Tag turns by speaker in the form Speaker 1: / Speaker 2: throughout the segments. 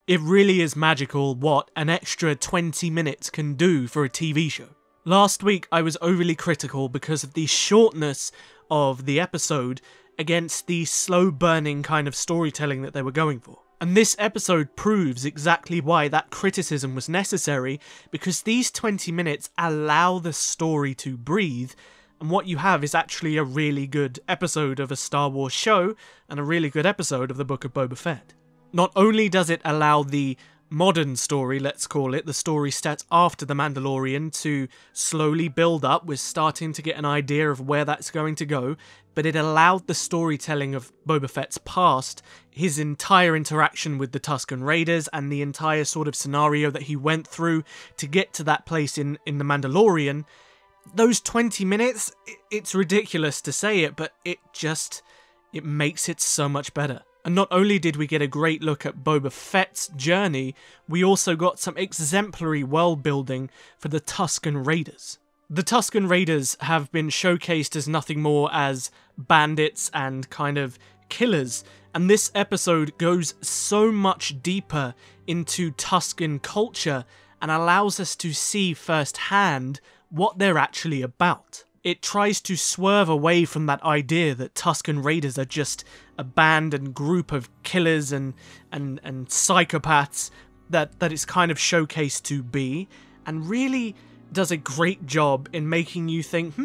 Speaker 1: It really is magical what an extra 20 minutes can do for a TV show. Last week I was overly critical because of the shortness of the episode against the slow burning kind of storytelling that they were going for. And this episode proves exactly why that criticism was necessary, because these 20 minutes allow the story to breathe, and what you have is actually a really good episode of a Star Wars show, and a really good episode of the Book of Boba Fett. Not only does it allow the modern story, let's call it, the story set after The Mandalorian, to slowly build up, we're starting to get an idea of where that's going to go, but it allowed the storytelling of Boba Fett's past, his entire interaction with the Tusken Raiders, and the entire sort of scenario that he went through to get to that place in The Mandalorian. Those 20 minutes, it's ridiculous to say it, but it makes it so much better. And not only did we get a great look at Boba Fett's journey, we also got some exemplary world building for the Tusken Raiders. The Tusken Raiders have been showcased as nothing more as bandits and kind of killers, and this episode goes so much deeper into Tusken culture and allows us to see firsthand what they're actually about. It tries to swerve away from that idea that Tusken Raiders are just a band and group of killers and psychopaths that it's kind of showcased to be, and really does a great job in making you think,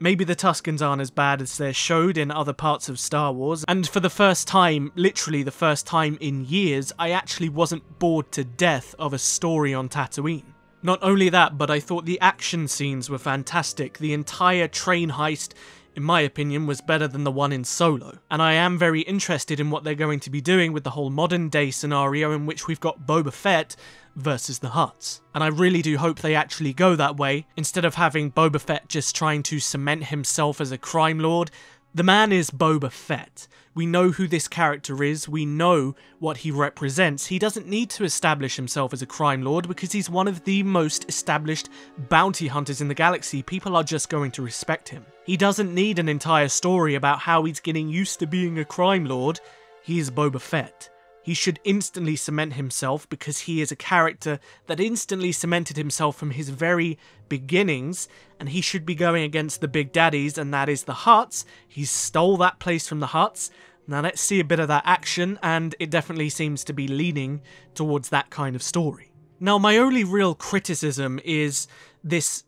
Speaker 1: maybe the Tuskens aren't as bad as they're showed in other parts of Star Wars. And for the first time, literally the first time in years, I actually wasn't bored to death of a story on Tatooine. Not only that, but I thought the action scenes were fantastic. The entire train heist, in my opinion, was better than the one in Solo. And I am very interested in what they're going to be doing with the whole modern day scenario in which we've got Boba Fett versus the Hutts. And I really do hope they actually go that way, instead of having Boba Fett just trying to cement himself as a crime lord. The man is Boba Fett. We know who this character is, we know what he represents. He doesn't need to establish himself as a crime lord because he's one of the most established bounty hunters in the galaxy. People are just going to respect him. He doesn't need an entire story about how he's getting used to being a crime lord. He is Boba Fett. He should instantly cement himself because he is a character that instantly cemented himself from his very beginnings, and he should be going against the big daddies, and that is the Hutts. He stole that place from the Hutts. Now let's see a bit of that action, and it definitely seems to be leaning towards that kind of story. Now my only real criticism is this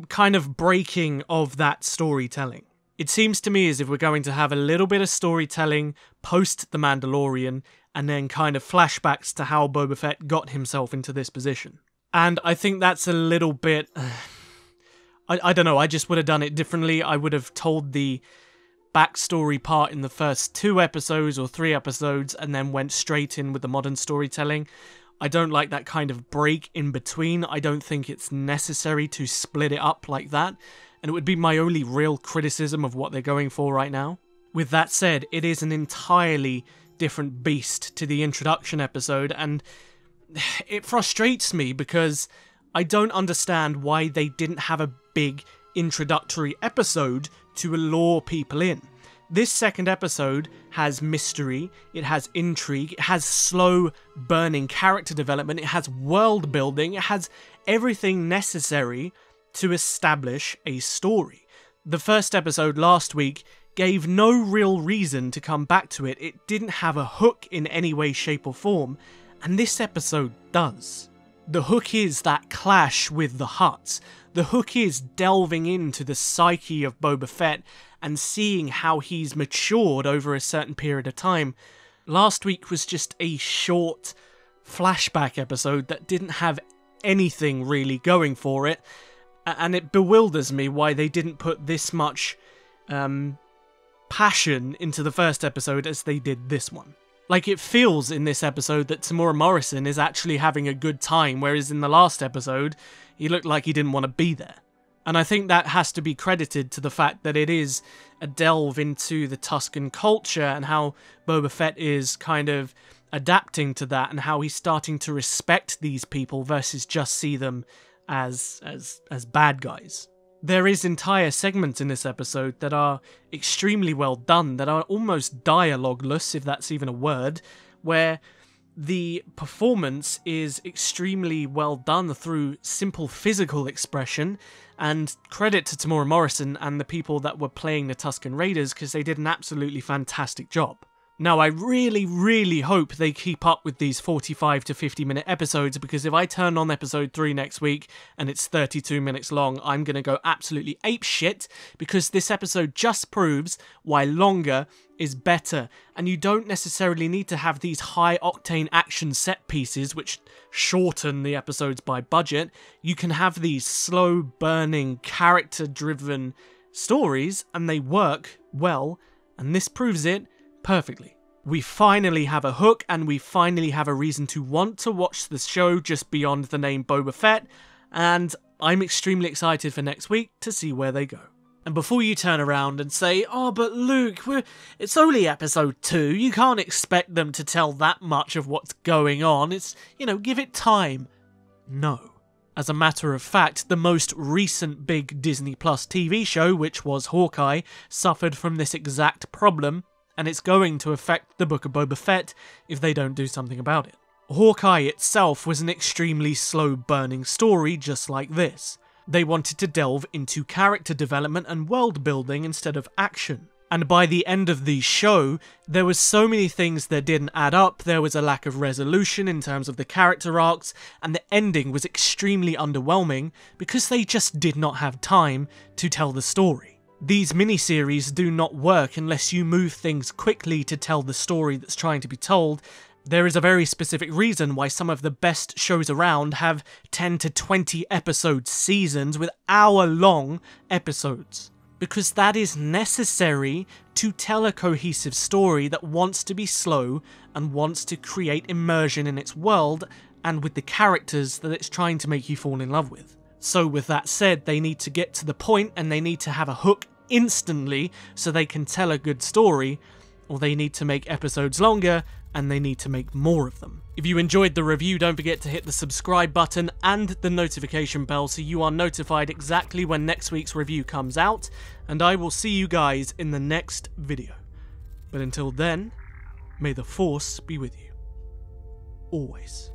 Speaker 1: kind of breaking of that storytelling. It seems to me as if we're going to have a little bit of storytelling post The Mandalorian, and then kind of flashbacks to how Boba Fett got himself into this position. And I think that's a little bit... I don't know, I just would have done it differently. I would have told the backstory part in the first 2 episodes or 3 episodes, and then went straight in with the modern storytelling. I don't like that kind of break in between. I don't think it's necessary to split it up like that, and it would be my only real criticism of what they're going for right now. With that said, it is an entirely different beast to the introduction episode, and it frustrates me because I don't understand why they didn't have a big introductory episode to lure people in. This second episode has mystery, it has intrigue, it has slow burning character development, it has world building, it has everything necessary to establish a story. The first episode last week gave no real reason to come back to it. It didn't have a hook in any way, shape or form, and this episode does. The hook is that clash with the Hutts. The hook is delving into the psyche of Boba Fett and seeing how he's matured over a certain period of time. Last week was just a short flashback episode that didn't have anything really going for it, and it bewilders me why they didn't put this much passion into the first episode as they did this one. Like, it feels in this episode that Tamora Morrison is actually having a good time, whereas in the last episode, he looked like he didn't want to be there. And I think that has to be credited to the fact that it is a delve into the Tusken culture and how Boba Fett is kind of adapting to that and how he's starting to respect these people versus just see them as bad guys. There is entire segments in this episode that are extremely well done, that are almost dialogueless, if that's even a word, where The performance is extremely well done through simple physical expression, and credit to Tamora Morrison and the people that were playing the Tusken Raiders because they did an absolutely fantastic job. Now, I really hope they keep up with these 45 to 50 minute episodes, because if I turn on episode 3 next week and it's 32 minutes long, I'm going to go absolutely apeshit, because this episode just proves why longer is better, and you don't necessarily need to have these high octane action set pieces which shorten the episodes by budget. You can have these slow burning, character driven stories and they work well, and this proves it perfectly. We finally have a hook, and we finally have a reason to want to watch the show just beyond the name Boba Fett, and I'm extremely excited for next week to see where they go. And before you turn around and say, oh, but Luke, it's only episode 2, you can't expect them to tell that much of what's going on, it's, give it time. No. As a matter of fact, the most recent big Disney Plus TV show, which was Hawkeye, suffered from this exact problem, and it's going to affect the Book of Boba Fett if they don't do something about it. Hawkeye itself was an extremely slow-burning story just like this. They wanted to delve into character development and world building instead of action. And by the end of the show, there was so many things that didn't add up, there was a lack of resolution in terms of the character arcs, and the ending was extremely underwhelming because they just did not have time to tell the story. These miniseries do not work unless you move things quickly to tell the story that's trying to be told. There is a very specific reason why some of the best shows around have 10 to 20 episode seasons with hour-long episodes. Because that is necessary to tell a cohesive story that wants to be slow and wants to create immersion in its world and with the characters that it's trying to make you fall in love with. So with that said, they need to get to the point and they need to have a hook instantly so they can tell a good story, or they need to make episodes longer and they need to make more of them. If you enjoyed the review, don't forget to hit the subscribe button and the notification bell so you are notified exactly when next week's review comes out, and I will see you guys in the next video. But until then, may the Force be with you. Always.